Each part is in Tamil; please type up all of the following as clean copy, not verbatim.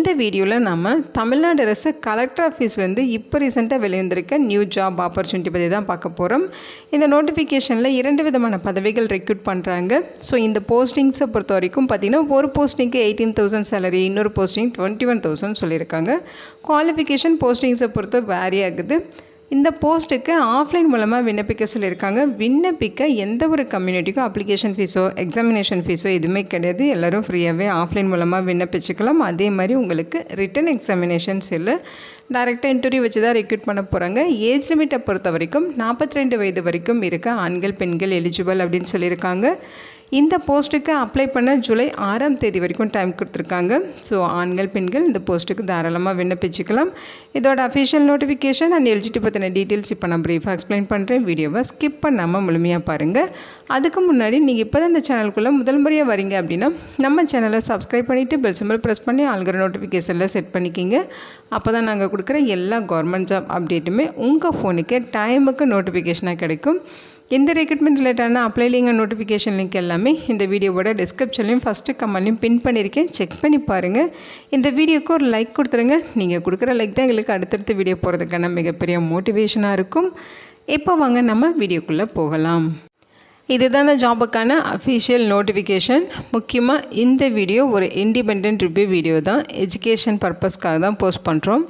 இந்த வீடியோவில் நம்ம தமிழ்நாடு அரசு கலெக்டர் ஆஃபீஸ்லேருந்து இப்போ ரீசெண்டாக வெளிவந்திருக்க நியூ ஜாப் ஆப்பர்ச்சுனிட்டி பற்றி தான் பார்க்க போகிறோம். இந்த நோட்டிஃபிகேஷனில் 2 விதமான பதவிகள் ரெக்ரூட் பண்ணுறாங்க. ஸோ இந்த போஸ்டிங்ஸை பொறுத்த வரைக்கும் பார்த்திங்கன்னா ஒரு போஸ்டிங்க்கு 18,000 சேலரி, இன்னொரு போஸ்டிங் 21,000 சொல்லியிருக்காங்க. குவாலிஃபிகேஷன் போஸ்டிங்ஸை பொறுத்து வேரி ஆகுது. இந்த போஸ்ட்டுக்கு ஆஃப்லைன் மூலமாக விண்ணப்பிக்க சொல்லியிருக்காங்க. விண்ணப்பிக்க எந்த ஒரு கம்யூனிட்டிக்கும் அப்ளிகேஷன் ஃபீஸோ எக்ஸாமினேஷன் ஃபீஸோ எதுவுமே கிடையாது. எல்லோரும் ஃப்ரீயாகவே ஆஃப்லைன் மூலமாக விண்ணப்பிச்சுக்கலாம். அதே மாதிரி உங்களுக்கு ரிட்டன் எக்ஸாமினேஷன்ஸ் இல்லை, டைரெக்டாக இன்டர்வியூ வச்சு தான் ரெக்ரூட் பண்ண போகிறாங்க. ஏஜ் லிமிட்டை பொறுத்த வரைக்கும் 42 வயது வரைக்கும் இருக்க ஆண்கள் பெண்கள் எலிஜிபிள் அப்படின்னு சொல்லியிருக்காங்க. இந்த போஸ்ட்டுக்கு அப்ளை பண்ண ஜூலை 6ஆம் தேதி வரைக்கும் டைம் கொடுத்துருக்காங்க. ஸோ ஆண்கள் பெண்கள் இந்த போஸ்ட்டுக்கு தாராளமாக விண்ணப்பிச்சுக்கலாம். இதோட அஃபிஷியல் நோட்டிஃபிகேஷன் அண்ட் எலிஜிபிலிட்டி பற்றின டீட்டெயில்ஸ் இப்போ நான் ப்ரீஃபாக எக்ஸ்பிளைன் பண்ணுறேன். வீடியோவை ஸ்கிப் பண்ணாமல் முழுமையாக பாருங்கள். அதுக்கு முன்னாடி நீங்கள் இப்போ தான் இந்த சேனலுக்குள்ளே முதல் முறையாக வரீங்க அப்படின்னா நம்ம சேனலை சப்ஸ்கிரைப் பண்ணிவிட்டு பெல் சிம்பிள் ப்ரெஸ் பண்ணி ஆல்கிற நோட்டிஃபிகேஷனில் செட் பண்ணிக்கிங்க. அப்போ தான் நாங்கள் கொடுக்குற எல்லா கவர்மெண்ட் ஜாப் அப்டேட்டுமே உங்கள் ஃபோனுக்கு டைமுக்கு நோட்டிஃபிகேஷனாக கிடைக்கும். இந்த ரெக்ரூட்மெண்ட் ரிலேட்டான apply link and notification link எல்லாமே இந்த வீடியோவோட டிஸ்கிரிப்ஷன்லையும் ஃபஸ்ட்டு கமெண்ட்லையும் பின் பண்ணியிருக்கேன். செக் பண்ணி பாருங்கள். இந்த வீடியோக்கு ஒரு லைக் கொடுத்துருங்க. நீங்கள் கொடுக்குற லைக் தான் எங்களுக்கு அடுத்தடுத்த வீடியோ போகிறதுக்கான மிகப்பெரிய மோட்டிவேஷனாக இருக்கும். இப்போ வாங்க நம்ம வீடியோக்குள்ளே போகலாம். இதுதான் இந்த ஜாபுக்கான அஃபிஷியல் நோட்டிஃபிகேஷன். முக்கியமாக இந்த வீடியோ ஒரு இண்டிபெண்ட் ரிவ்யூ வீடியோ தான். எஜுகேஷன் பர்பஸ்க்காக தான் போஸ்ட் பண்ணுறோம்.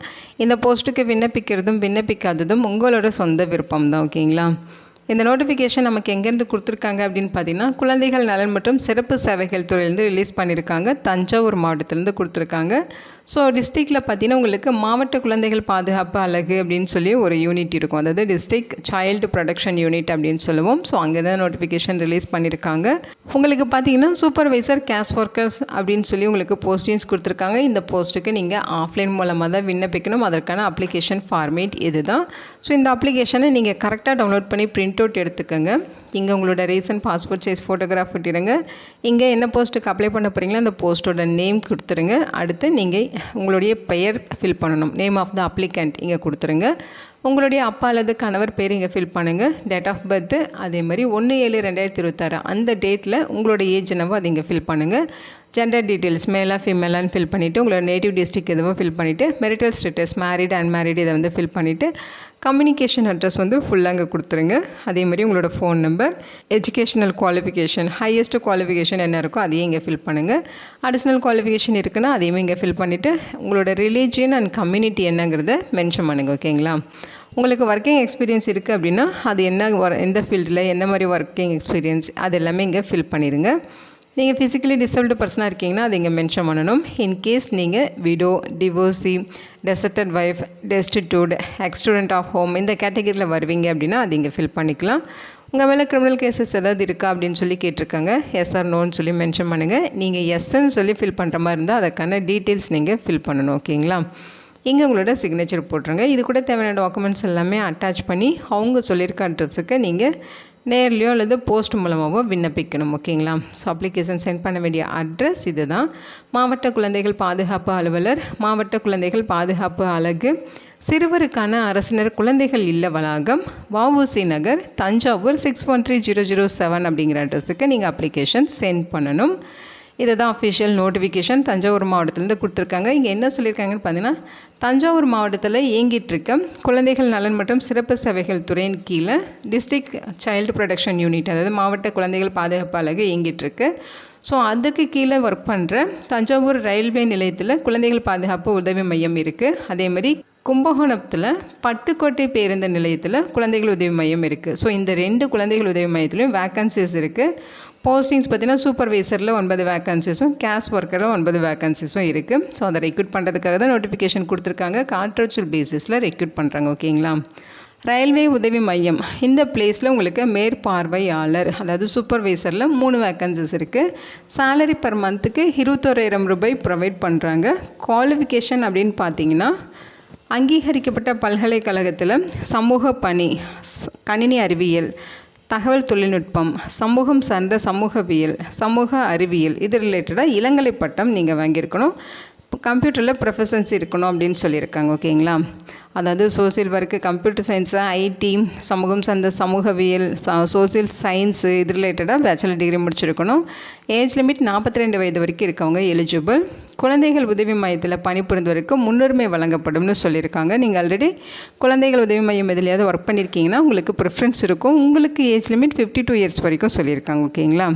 இந்த போஸ்ட்டுக்கு விண்ணப்பிக்கிறதும் விண்ணப்பிக்காததும் உங்களோட சொந்த விருப்பம் தான். ஓகேங்களா? இந்த நோட்டிஃபிகேஷன் நமக்கு எங்கேருந்து கொடுத்துருக்காங்க அப்படின்னு பார்த்தீங்கன்னா குழந்தைகள் நலன் மற்றும் சிறப்பு சேவைகள் துறையிலேருந்து ரிலீஸ் பண்ணியிருக்காங்க. தஞ்சாவூர் மாவட்டத்திலேருந்து கொடுத்துருக்காங்க. ஸோ டிஸ்ட்ரிக்டில் பார்த்தீங்கன்னா உங்களுக்கு மாவட்ட குழந்தைகள் பாதுகாப்பு அலகு அப்படின்னு சொல்லி ஒரு யூனிட் இருக்கும். அதாவது டிஸ்ட்ரிக்ட் சைல்டு ப்ரொடெக்ஷன் யூனிட் அப்படின்னு சொல்லுவோம். ஸோ அங்கே தான் நோட்டிஃபிகேஷன் ரிலீஸ் பண்ணியிருக்காங்க. உங்களுக்கு பார்த்தீங்கன்னா சூப்பர்வைசர் கேஷ் ஒர்க்கர்ஸ் அப்படின்னு சொல்லி உங்களுக்கு போஸ்டிங்ஸ் கொடுத்துருக்காங்க. இந்த போஸ்ட்டுக்கு நீங்கள் ஆஃப்லைன் மூலமாக தான் விண்ணப்பிக்கணும். அதற்கான அப்ளிகேஷன் ஃபார்மேட் இது தான். ஸோ இந்த அப்ளிகேஷனை நீங்கள் கரெக்டாக டவுன்லோட் பண்ணி பிரிண்ட் அவுட் எடுத்துக்கோங்க. இங்கே உங்களோட ரீசன்ட் பாஸ்போர்ட் சைஸ் ஃபோட்டோகிராஃப் விட்டுருங்க. இங்கே என்ன போஸ்ட்டுக்கு அப்ளை பண்ண போகிறீங்களோ அந்த போஸ்ட்டோட நேம் கொடுத்துருங்க. அடுத்து நீங்கள் உங்களுடைய பெயர் ஃபில் பண்ணணும். நேம் ஆஃப் த அப்ளிகண்ட் இங்கே கொடுத்துருங்க. உங்களுடைய அப்பா அல்லது கணவர் பேர் இங்கே ஃபில் பண்ணுங்கள். டேட் ஆஃப் பர்த்து அதே மாதிரி 1/7/2026 அந்த டேட்டில் உங்களோட ஏஜ் என்னவோ அதை இங்கே ஃபில் பண்ணுங்கள். ஜெண்டர் டீட்டெயில்ஸ் மேலாக ஃபீமேலான்னு ஃபில் பண்ணிவிட்டு உங்களோட நேட்டிவ் டிஸ்ட்ரிக் எதுவும் ஃபில் பண்ணிவிட்டு மெரிட்டல் ஸ்டேட்டஸ் மேரிட் அன்மேரிட் இதை வந்து ஃபில் பண்ணிவிட்டு கம்யூனிகேஷன் அட்ரஸ் வந்து ஃபுல்லாக அங்கே கொடுத்துருங்க. அதேமாதிரி உங்களோட phone number, educational qualification, highest qualification என்ன இருக்கோ அதையும் இங்கே ஃபில் பண்ணுங்கள். அடிஷ்னல் குவாலிஃபிகேஷன் இருக்குன்னா அதையுமே இங்கே ஃபில் பண்ணிவிட்டு உங்களோட ரிலீஜியன் அண்ட் கம்யூனிட்டி என்னங்கிறத மென்ஷன் பண்ணுங்கள். ஓகேங்களா? உங்களுக்கு ஒர்க்கிங் எக்ஸ்பீரியன்ஸ் இருக்குது அப்படின்னா அது என்ன எந்த ஃபீல்டில் என்ன மாதிரி ஒர்க்கிங் எக்ஸ்பீரியன்ஸ் அது எல்லாமே இங்கே ஃபில் பண்ணிடுங்க. நீங்கள் ஃபிசிக்கலி டிசபிள்டு பர்சனாக இருக்கீங்கன்னா அதை இங்கே மென்ஷன் பண்ணணும். இன்கேஸ் நீங்கள் widow, divorcee, deserted wife, destitute, ex student of home இந்த கேட்டகரியில் வருவீங்க அப்படின்னா அது இங்கே ஃபில் பண்ணிக்கலாம். உங்கள் மேலே கிரிமினல் கேசஸ் ஏதாவது இருக்கா அப்படின்னு சொல்லி கேட்டிருக்காங்க. எஸ் ஆர் நோன்னு சொல்லி மென்ஷன் பண்ணுங்கள். நீங்கள் எஸ்ன்னு சொல்லி ஃபில் பண்ணுற மாதிரி இருந்தால் அதுக்கான டீட்டெயில்ஸ் நீங்கள் ஃபில் பண்ணணும். ஓகேங்களா? இங்கே உங்களோட சிக்னேச்சர் போட்டுருங்க. இது கூட தேவையான டாக்குமெண்ட்ஸ் எல்லாமே அட்டாச் பண்ணி அவங்க சொல்லியிருக்க அட்ரஸுக்கு நீங்கள் நேர்லையோ அல்லது போஸ்ட் மூலமாகவோ விண்ணப்பிக்கணும். ஓகேங்களா? ஸோ அப்ளிகேஷன் சென்ட் பண்ண வேண்டிய அட்ரஸ் இது தான். மாவட்ட குழந்தைகள் பாதுகாப்பு அலுவலர், மாவட்ட குழந்தைகள் பாதுகாப்பு அலகு, சிறுவருக்கான அரசினர் குழந்தைகள் இல்ல வளாகம், வஉசி நகர், தஞ்சாவூர் 613007 அப்படிங்கிற அட்ரஸுக்கு நீங்கள் அப்ளிகேஷன் சென்ட் பண்ணணும். இதை தான் அஃபிஷியல் நோட்டிஃபிகேஷன் தஞ்சாவூர் மாவட்டத்திலேருந்து கொடுத்துருக்காங்க. இங்கே என்ன சொல்லியிருக்காங்கன்னு பார்த்தீங்கன்னா தஞ்சாவூர் மாவட்டத்தில் இயங்கிட்டுருக்க குழந்தைகள் நலன் மற்றும் சிறப்பு சேவைகள் துறையின் கீழே டிஸ்ட்ரிக்ட் சைல்டு ப்ரொடெக்ஷன் யூனிட் அதாவது மாவட்ட குழந்தைகள் பாதுகாப்பு அலகு இயங்கிட்டுருக்கு. ஸோ அதுக்கு கீழே ஒர்க் பண்ணுற தஞ்சாவூர் ரயில்வே நிலையத்தில் குழந்தைகள் பாதுகாப்பு உதவி மையம் இருக்குது. அதேமாதிரி கும்பகோணத்தில் பட்டுக்கோட்டை பேருந்து நிலையத்தில் குழந்தைகள் உதவி மையம் இருக்குது. ஸோ இந்த 2 குழந்தைகள் உதவி மையத்துலையும் வேக்கன்சிஸ் இருக்குது. போஸ்டிங்ஸ் பார்த்திங்கன்னா சூப்பர்வைசரில் 9 வேக்கன்சிஸும் கேஷ் ஒர்க்கரில் 9 வேக்கன்சிஸும் இருக்குது. ஸோ அதை ரெக்ரூட் பண்ணுறதுக்காக தான் நோட்டிஃபிகேஷன் கொடுத்துருக்காங்க. கான்ட்ராக்சுவல் பேசிஸில் ரெக்ரூட் பண்ணுறாங்க. ஓகேங்களா? ரயில்வே உதவி மையம் இந்த பிளேஸில் உங்களுக்கு மேற்பார்வையாளர் அதாவது சூப்பர்வைசரில் 3 வேக்கன்சிஸ் இருக்குது. சேலரி பர் மந்த்துக்கு 21,000 ரூபாய் ப்ரொவைட் பண்ணுறாங்க. குவாலிஃபிகேஷன் அப்படின்னு பார்த்தீங்கன்னா அங்கீகரிக்கப்பட்ட பல்கலைக்கழகத்தில் சமூக பணி, கணினி அறிவியல், தகவல் தொழில்நுட்பம், சமூகம் சார்ந்த சமூகவியல், சமூக அறிவியல் இது ரிலேட்டடாக இளங்கலை பட்டம் நீங்கள் வாங்கியிருக்கணும். கம்ப்யூட்டரில் ப்ரொஃபஷன்ஸ் இருக்கணும் அப்படின்னு சொல்லியிருக்காங்க. ஓகேங்களா, அதாவது social work, computer science, IT, சமூகம் சார்ந்த சமூகவியல், சோசியல் சயின்ஸு இது ரிலேட்டடாக பேச்சுலர் டிகிரி முடிச்சிருக்கணும். ஏஜ் லிமிட் 42 வயது வரைக்கும் இருக்கவங்க எலிஜிபிள். குழந்தைகள் உதவி மையத்தில் பணிபுரிந்தவருக்கு முன்னுரிமை வழங்கப்படும்னு சொல்லியிருக்காங்க. நீங்கள் ஆல்ரெடி குழந்தைகள் உதவி மையம் எதுலையாவது ஒர்க் பண்ணியிருக்கீங்கன்னா உங்களுக்கு ப்ரிஃபரன்ஸ் இருக்கும். உங்களுக்கு ஏஜ் லிமிட் 52 இயர்ஸ் வரைக்கும் சொல்லியிருக்காங்க. ஓகேங்களா,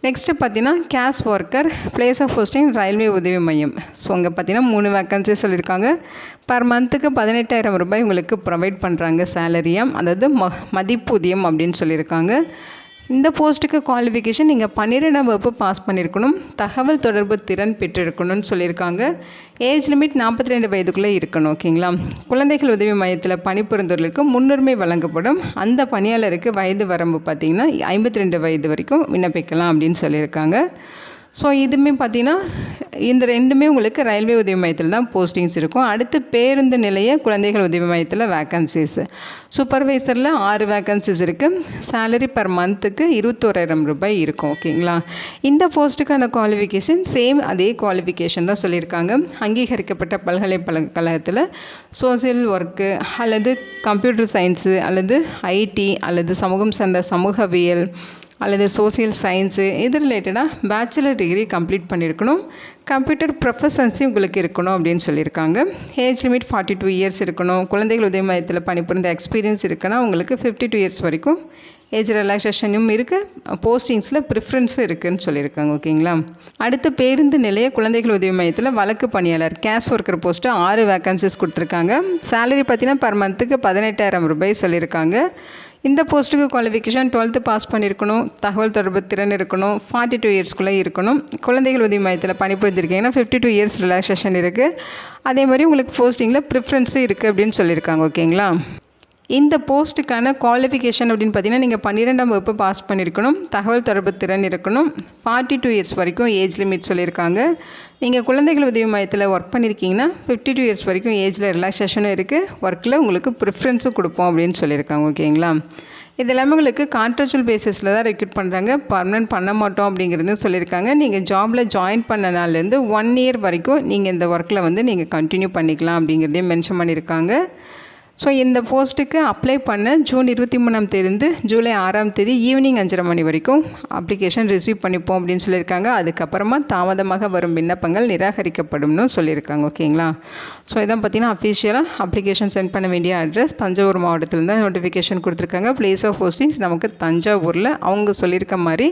நெக்ஸ்ட்டு பார்த்தீங்கன்னா case worker, place of posting railway உதவி மையம். ஸோ அங்கே பார்த்தீங்கன்னா 3 வேக்கன்சி சொல்லியிருக்காங்க. பர் மந்த்துக்கு 18,000 ரூபாய் உங்களுக்கு ப்ரொவைட் பண்ணுறாங்க சேலரியாக, அதாவது மதிப்பூதியம் அப்படின்னு சொல்லியிருக்காங்க. இந்த போஸ்ட்டுக்கு குவாலிஃபிகேஷன் நீங்கள் 12ஆம் வகுப்பு பாஸ் பண்ணியிருக்கணும், தகவல் தொடர்பு திறன் பெற்றிருக்கணும்னு சொல்லியிருக்காங்க. ஏஜ் லிமிட் 42 வயதுக்குள்ளே இருக்கணும். ஓகேங்களா, குழந்தைகள் உதவி மையத்தில் பணிபுரிந்தவர்களுக்கு முன்னுரிமை வழங்கப்படும். அந்த பணியாளருக்கு வயது வரம்பு பார்த்திங்கன்னா 52 வயது வரைக்கும் விண்ணப்பிக்கலாம் அப்படின்னு சொல்லியிருக்காங்க. ஸோ இதுவுமே பார்த்திங்கன்னா இந்த ரெண்டுமே உங்களுக்கு ரயில்வே உதவி மையத்தில் தான் போஸ்டிங்ஸ் இருக்கும். அடுத்து பேருந்து நிலைய குழந்தைகள் உதவி மையத்தில் வேக்கன்சிஸ், சூப்பர்வைசரில் 6 வேக்கன்சிஸ் இருக்குது. சேலரி பர் மந்த்துக்கு 21,000 ரூபாய் இருக்கும். ஓகேங்களா, இந்த போஸ்ட்டுக்கான குவாலிஃபிகேஷன் சேம் அதே குவாலிஃபிகேஷன் தான் சொல்லியிருக்காங்க. அங்கீகரிக்கப்பட்ட பல்கலைக்கழகத்தில் சோசியல் ஒர்க்கு அல்லது கம்ப்யூட்டர் சயின்ஸு அல்லது ஐடி அல்லது சமூகம் சார்ந்த சமூகவியல் அல்லது சோசியல் சயின்ஸு இது ரிலேட்டடாக பேச்சுலர் டிகிரி கம்ப்ளீட் பண்ணியிருக்கணும். கம்ப்யூட்டர் ப்ரொஃபஷன்ஸி உங்களுக்கு இருக்கணும் அப்படின்னு சொல்லியிருக்காங்க. ஏஜ் லிமிட் 42 இயர்ஸ் இருக்கணும். குழந்தைகள் உதவி மையத்தில் பணிபுரிந்த எக்ஸ்பீரியன்ஸ் இருக்குன்னா உங்களுக்கு 52 இயர்ஸ் வரைக்கும் ஏஜ் ரிலாக்ஸேஷனும் இருக்குது, போஸ்டிங்ஸில் ப்ரிஃபரன்ஸும் இருக்குதுன்னு சொல்லியிருக்காங்க. ஓகேங்களா, அடுத்து பேருந்து நிலைய குழந்தைகள் உதவி மையத்தில் வழக்கு பணியாளர் கேஷ் ஒர்க்கர் போஸ்ட்டு 6 வேக்கன்சிஸ் கொடுத்துருக்காங்க. சேலரி பார்த்தீங்கன்னா பர் மந்த்துக்கு 18,000 ரூபாய் சொல்லியிருக்காங்க. இந்த போஸ்ட்டுக்கு குவாலிஃபிகேஷன் 12th பாஸ் பண்ணியிருக்கணும், தகவல் தொடர்பு திறன் இருக்கணும், 42 இயர்ஸ்க்குள்ளே இருக்கணும். குழந்தைகள் உதவி மையத்தில் பணிபுரிஞ்சிருக்கீங்கன்னா 52 இயர்ஸ் ரிலாக்ஸேஷன் இருக்குது. அதே மாதிரி உங்களுக்கு போஸ்டிங்கில் ப்ரிஃபரன்ஸும் இருக்குது அப்படின்னு சொல்லியிருக்காங்க. ஓகேங்களா, இந்த போஸ்ட்டுக்கான குவாலிஃபிகேஷன் அப்படின்னு பார்த்தீங்கன்னா நீங்கள் 12ஆம் வகுப்பு பாஸ் பண்ணியிருக்கணும், தகவல் தொடர்பு திறன் இருக்கணும், 42 இயர்ஸ் வரைக்கும் ஏஜ் லிமிட் சொல்லியிருக்காங்க. நீங்கள் குழந்தைகள் உதவி மையத்தில் ஒர்க் பண்ணியிருக்கீங்கன்னா 52 இயர்ஸ் வரைக்கும் ஏஜில் ரிலாக்ஸேஷனும் இருக்குது, ஒர்க்கில் உங்களுக்கு ப்ரிஃபரன்ஸும் கொடுப்போம் அப்படின்னு சொல்லியிருக்காங்க. ஓகேங்களா, இது எல்லாமே உங்களுக்கு கான்ட்ராக்சுவல் பேசிஸில் தான் ரெக்ரூட் பண்ணுறாங்க, பர்மனெண்ட் பண்ண மாட்டோம் அப்படிங்கிறது சொல்லியிருக்காங்க. நீங்கள் ஜாபில் ஜாயின் பண்ண நாள்லேருந்து 1 இயர் வரைக்கும் நீங்கள் இந்த ஒர்க்கில் வந்து நீங்கள் கண்டினியூ பண்ணிக்கலாம் அப்படிங்கிறதையும் மென்ஷன் பண்ணியிருக்காங்க. ஸோ இந்த போஸ்ட்டுக்கு அப்ளை பண்ண ஜூன் 23ஆம் தேதியிலிருந்து ஜூலை 6ஆம் தேதி ஈவினிங் 5:30 மணி வரைக்கும் அப்ளிகேஷன் ரிசீவ் பண்ணிப்போம் அப்படின்னு சொல்லியிருக்காங்க. அதுக்கப்புறமா தாமதமாக வரும் விண்ணப்பங்கள் நிராகரிக்கப்படும்னு சொல்லியிருக்காங்க. ஓகேங்களா, ஸோ இதான் பார்த்தீங்கன்னா அஃபிஷியலாக அப்ளிகேஷன் சென்ட் பண்ண வேண்டிய அட்ரஸ் தஞ்சாவூர் மாவட்டத்தில் தான் நோட்டிஃபிகேஷன் கொடுத்துருக்காங்க. பிளேஸ் ஆஃப் போஸ்டிங்ஸ் நமக்கு தஞ்சாவூரில் அவங்க சொல்லியிருக்க மாதிரி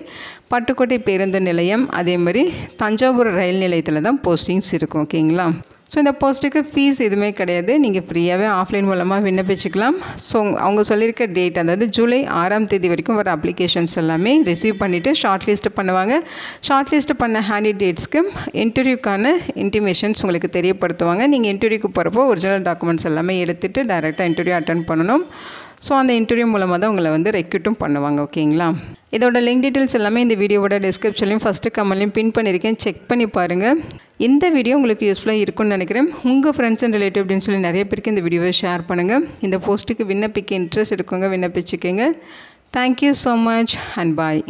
பட்டுக்கோட்டை பேருந்து நிலையம், அதே மாதிரி தஞ்சாவூர் ரயில் நிலையத்தில் தான் போஸ்டிங்ஸ் இருக்கும். ஓகேங்களா, ஸோ இந்த போஸ்ட்டுக்கு ஃபீஸ் எதுவுமே கிடையாது, நீங்கள் ஃப்ரீயாகவே ஆஃப்லைன் மூலமாக விண்ணப்பிச்சுக்கலாம். ஸோ அவங்க சொல்லியிருக்க டேட், அதாவது ஜூலை 6ஆம் தேதி வரைக்கும் வர அப்ளிகேஷன்ஸ் எல்லாமே ரிசீவ் பண்ணிவிட்டு ஷார்ட் லிஸ்ட் பண்ணுவாங்க. ஷார்ட் லிஸ்ட் பண்ண கேண்டிடேட்ஸ்க்கு இன்டர்வியூக்கான இன்டிமேஷன்ஸ் உங்களுக்கு தெரியப்படுத்துவாங்க. நீங்கள் இன்டர்வியூக்கு போகிறப்போ ஒரிஜினல் டாக்குமெண்ட்ஸ் எல்லாமே எடுத்துகிட்டு டைரெக்டாக இன்டர்வியூ அட்டன் பண்ணணும். ஸோ அந்த இன்டர்வியூ மூலமாக தான் உங்களை வந்து ரெக்ரூட்டும் பண்ணுவாங்க. ஓகேங்களா, இதோட லிங்க் டீட்டெயில்ஸ் எல்லாமே இந்த வீடியோவோட டிஸ்கிரிப்ஷன்லையும் ஃபஸ்ட்டு கமெண்ட்லையும் பின் பண்ணியிருக்கேன், செக் பண்ணி பாருங்கள். இந்த வீடியோ உங்களுக்கு யூஸ்ஃபுல்லாக இருக்கும்னு நினைக்கிறேன். உங்கள் ஃப்ரெண்ட்ஸ் அண்ட் ரிலேட்டிவ் அப்படின்னு சொல்லி நிறைய பேருக்கு இந்த வீடியோவை ஷேர் பண்ணுங்கள். இந்த போஸ்ட்டுக்கு விண்ணப்பிக்க இன்ட்ரெஸ்ட் இருக்குங்க, விண்ணப்பிச்சுக்கோங்க. Thank you so much and bye.